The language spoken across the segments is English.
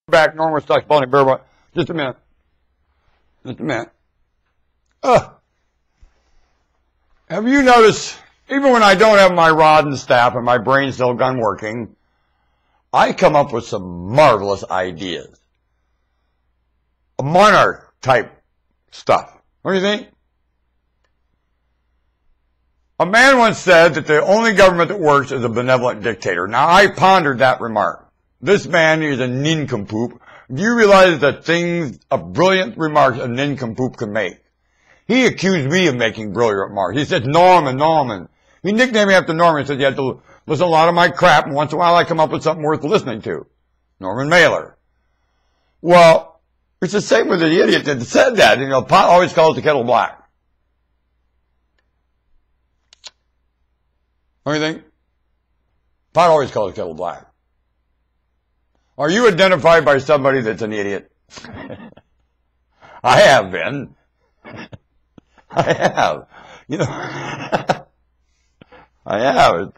back, normal stock, balding bear bone. Just a minute. Just a minute. Have you noticed, even when I don't have my rod and staff and my brain still gun working, I come up with some marvelous ideas. A monarch type stuff. What do you think? A man once said that the only government that works is a benevolent dictator. Now, I pondered that remark. This man is a nincompoop. Do you realize the things, brilliant remarks a nincompoop can make? He accused me of making brilliant remarks. He said, Norman. He nicknamed me after Norman. He said, you have to listen to a lot of my crap, and once in a while I come up with something worth listening to. Norman Mailer. Well, it's the same with the idiot that said that. You know, pot always calls the kettle black. What do you think? Pot always calls the kettle black. Are you identified by somebody that's an idiot? I have been. I have. You know, I have.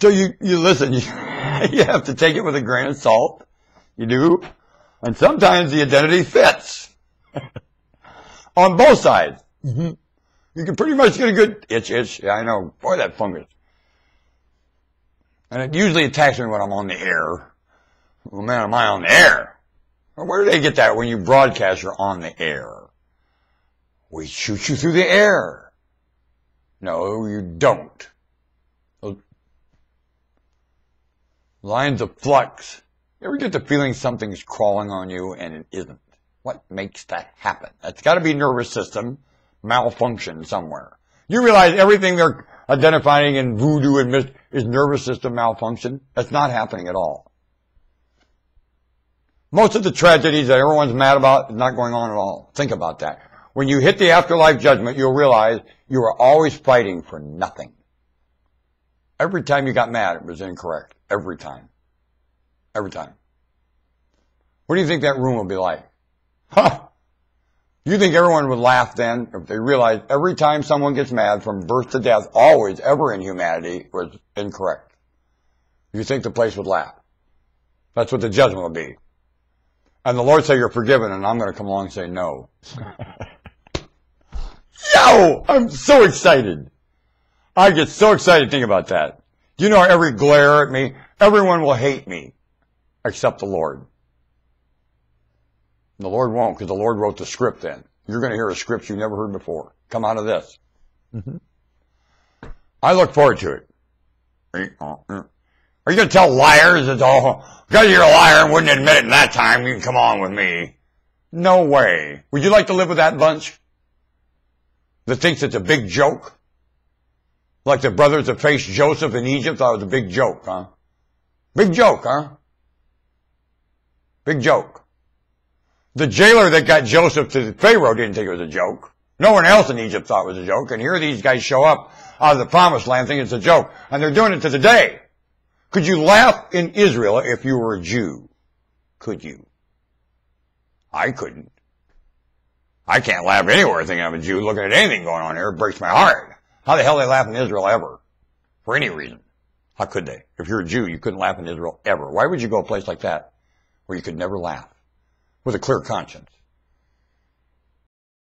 So you listen, you have to take it with a grain of salt. You do. And sometimes the identity fits. On both sides. You can pretty much get a good itch. Yeah, I know. Boy, that fungus. And it usually attacks me when I'm on the air. Well, man, am I on the air? Well, where do they get that when you broadcast you're on the air? We shoot you through the air. No, you don't. Those lines of flux. You ever get the feeling something's crawling on you and it isn't? What makes that happen? That's got to be nervous system malfunction somewhere. You realize everything they're identifying in voodoo and is nervous system malfunction? That's not happening at all. Most of the tragedies that everyone's mad about is not going on at all. Think about that. When you hit the afterlife judgment, you'll realize you were always fighting for nothing. Every time you got mad, it was incorrect. Every time. Every time. What do you think that room will be like? Huh? You think everyone would laugh then if they realized every time someone gets mad from birth to death, always, ever in humanity, was incorrect? You think the place would laugh? That's what the judgment will be. And the Lord say you're forgiven, and I'm going to come along and say no. Yo! I'm so excited. I get so excited to think about that. Do you know every glare at me, everyone will hate me except the Lord. And the Lord won't, because the Lord wrote the script then. You're going to hear a script you've never heard before. Come out of this. I look forward to it. Are you going to tell liars it's all, because you're a liar and wouldn't admit it in that time, you can come on with me? No way. Would you like to live with that bunch that thinks it's a big joke? Like the brothers that faced Joseph in Egypt thought it was a big joke, huh? Big joke, huh? Big joke. The jailer that got Joseph to Pharaoh didn't think it was a joke. No one else in Egypt thought it was a joke. And here these guys show up out of the promised land thinking it's a joke. And they're doing it to the day. Could you laugh in Israel if you were a Jew? Could you? I couldn't. I can't laugh anywhere thinking I'm a Jew. Looking at anything going on here, it breaks my heart. How the hell they laugh in Israel ever? For any reason. How could they? If you're a Jew, you couldn't laugh in Israel ever. Why would you go a place like that where you could never laugh with a clear conscience?